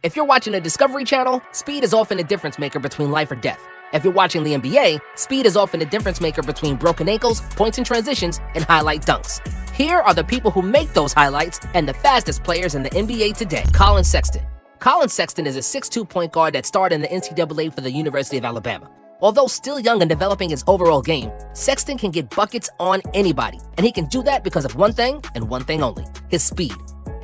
If you're watching the Discovery Channel, speed is often a difference maker between life or death. If you're watching the NBA, speed is often a difference maker between broken ankles, points and transitions, and highlight dunks. Here are the people who make those highlights and the fastest players in the NBA today. Colin Sexton. Colin Sexton is a 6'2" point guard that starred in the NCAA for the University of Alabama. Although still young and developing his overall game, Sexton can get buckets on anybody, and he can do that because of one thing and one thing only: his speed.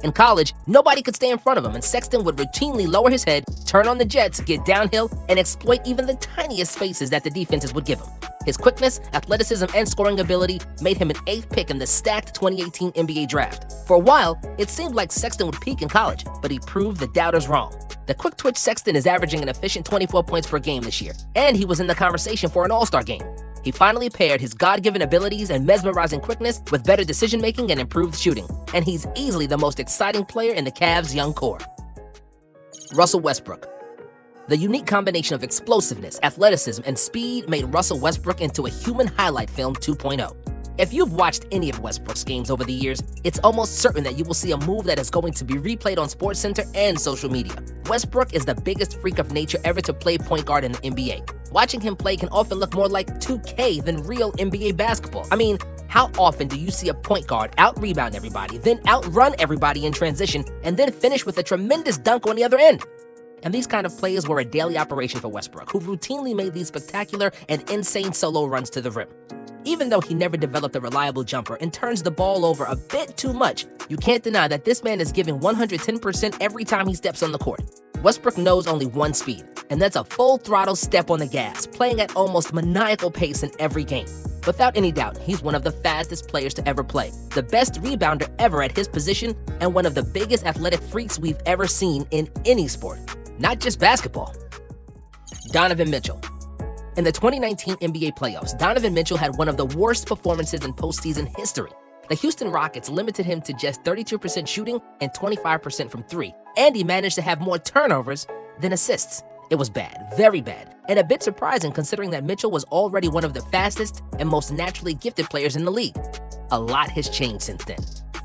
In college, nobody could stay in front of him, and Sexton would routinely lower his head, turn on the jets, get downhill, and exploit even the tiniest spaces that the defenses would give him. His quickness, athleticism, and scoring ability made him an 8th pick in the stacked 2018 NBA draft. For a while, it seemed like Sexton would peak in college, but he proved the doubters wrong. The quick twitch Sexton is averaging an efficient 24 points per game this year, and he was in the conversation for an All-Star game. He finally paired his God-given abilities and mesmerizing quickness with better decision-making and improved shooting, and he's easily the most exciting player in the Cavs' young core. Russell Westbrook. The unique combination of explosiveness, athleticism, and speed made Russell Westbrook into a human highlight film 2.0. If you've watched any of Westbrook's games over the years, it's almost certain that you will see a move that is going to be replayed on SportsCenter and social media. Westbrook is the biggest freak of nature ever to play point guard in the NBA. Watching him play can often look more like 2K than real NBA basketball. I mean, how often do you see a point guard out-rebound everybody, then outrun everybody in transition, and then finish with a tremendous dunk on the other end? And these kind of plays were a daily operation for Westbrook, who routinely made these spectacular and insane solo runs to the rim. Even though he never developed a reliable jumper and turns the ball over a bit too much, you can't deny that this man is giving 110% every time he steps on the court. Westbrook knows only one speed, and that's a full throttle step on the gas, playing at almost maniacal pace in every game. Without any doubt, he's one of the fastest players to ever play, the best rebounder ever at his position, and one of the biggest athletic freaks we've ever seen in any sport, not just basketball. Donovan Mitchell. In the 2019 NBA playoffs, Donovan Mitchell had one of the worst performances in postseason history. The Houston Rockets limited him to just 32% shooting and 25% from three, and he managed to have more turnovers than assists. It was bad, very bad, and a bit surprising considering that Mitchell was already one of the fastest and most naturally gifted players in the league. A lot has changed since then.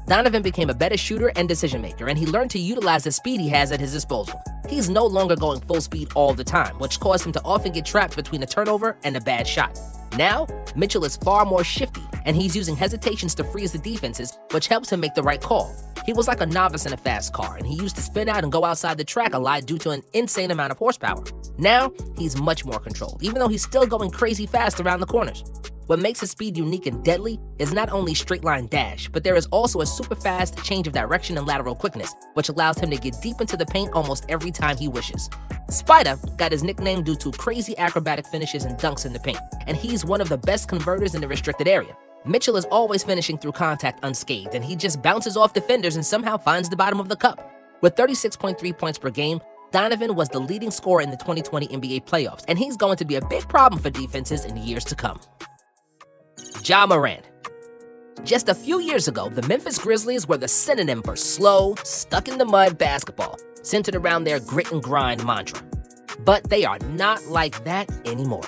Donovan became a better shooter and decision maker, and he learned to utilize the speed he has at his disposal. He's no longer going full speed all the time, which caused him to often get trapped between a turnover and a bad shot. Now, Mitchell is far more shifty, and he's using hesitations to freeze the defenses, which helps him make the right call. He was like a novice in a fast car, and he used to spin out and go outside the track a lot due to an insane amount of horsepower. Now, he's much more controlled, even though he's still going crazy fast around the corners. What makes his speed unique and deadly is not only straight line dash, but there is also a super fast change of direction and lateral quickness, which allows him to get deep into the paint almost every time he wishes. Spider got his nickname due to crazy acrobatic finishes and dunks in the paint, and he's one of the best converters in the restricted area. Mitchell is always finishing through contact unscathed, and he just bounces off defenders and somehow finds the bottom of the cup. With 36.3 points per game, Donovan was the leading scorer in the 2020 NBA playoffs, and he's going to be a big problem for defenses in years to come. Ja Morant. Just a few years ago, the Memphis Grizzlies were the synonym for slow, stuck-in-the-mud basketball, centered around their grit and grind mantra. But they are not like that anymore.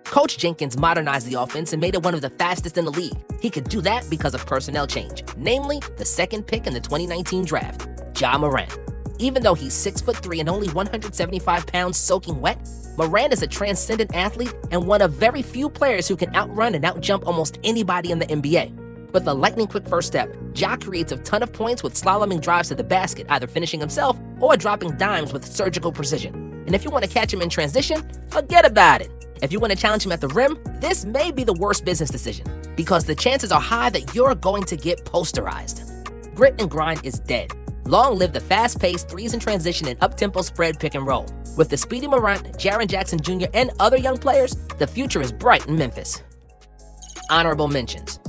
Coach Jenkins modernized the offense and made it one of the fastest in the league. He could do that because of personnel change, namely the second pick in the 2019 draft, Ja Morant. Even though he's 6'3" and only 175 pounds soaking wet, Morant is a transcendent athlete and one of very few players who can outrun and outjump almost anybody in the NBA. With a lightning-quick first step, Ja creates a ton of points with slaloming drives to the basket, either finishing himself or dropping dimes with surgical precision. And if you want to catch him in transition, forget about it. If you want to challenge him at the rim, this may be the worst business decision, because the chances are high that you're going to get posterized. Grit and grind is dead. Long live the fast-paced threes in transition and up-tempo spread pick and roll. With the speedy Morant, Jaren Jackson Jr., and other young players, the future is bright in Memphis. Honorable mentions.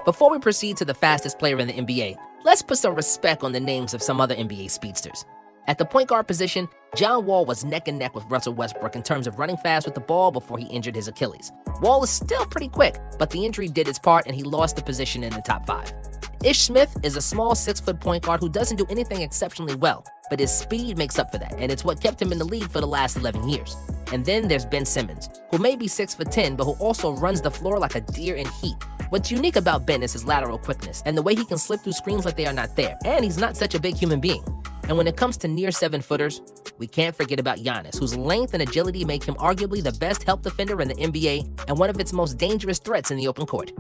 Before we proceed to the fastest player in the NBA, let's put some respect on the names of some other NBA speedsters. At the point guard position, John Wall was neck and neck with Russell Westbrook in terms of running fast with the ball before he injured his Achilles. Wall is still pretty quick, but the injury did its part and he lost the position in the top 5. Ish Smith is a small 6-foot point guard who doesn't do anything exceptionally well, but his speed makes up for that, and it's what kept him in the league for the last 11 years. And then there's Ben Simmons, who may be 6'10", but who also runs the floor like a deer in heat. What's unique about Ben is his lateral quickness, and the way he can slip through screens like they are not there, and he's not such a big human being. And when it comes to near 7-footers, we can't forget about Giannis, whose length and agility make him arguably the best help defender in the NBA and one of its most dangerous threats in the open court.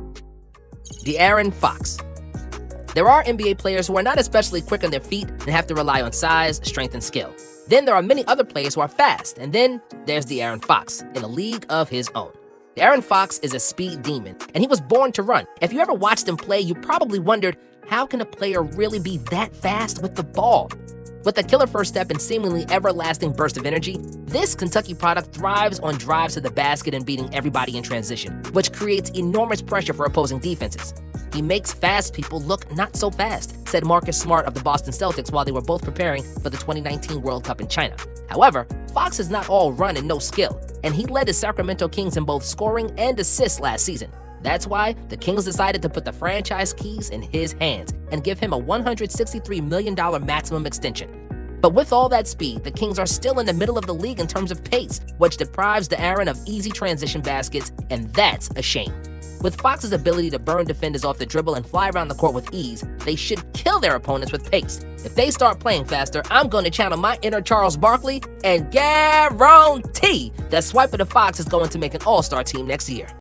De'Aaron Fox. There are NBA players who are not especially quick on their feet and have to rely on size, strength, and skill. Then there are many other players who are fast, and then there's De'Aaron Fox in a league of his own. De'Aaron Fox is a speed demon, and he was born to run. If you ever watched him play, you probably wondered, how can a player really be that fast with the ball? With a killer first step and seemingly everlasting burst of energy, this Kentucky product thrives on drives to the basket and beating everybody in transition, which creates enormous pressure for opposing defenses. He makes fast people look not so fast, said Marcus Smart of the Boston Celtics while they were both preparing for the 2019 World Cup in China. However, Fox is not all run and no skill, and he led the Sacramento Kings in both scoring and assists last season. That's why the Kings decided to put the franchise keys in his hands and give him a $163 million maximum extension. But with all that speed, the Kings are still in the middle of the league in terms of pace, which deprives De'Aaron of easy transition baskets, and that's a shame. With Fox's ability to burn defenders off the dribble and fly around the court with ease, they should kill their opponents with pace. If they start playing faster, I'm going to channel my inner Charles Barkley and guarantee that Swiper the Fox is going to make an all-star team next year.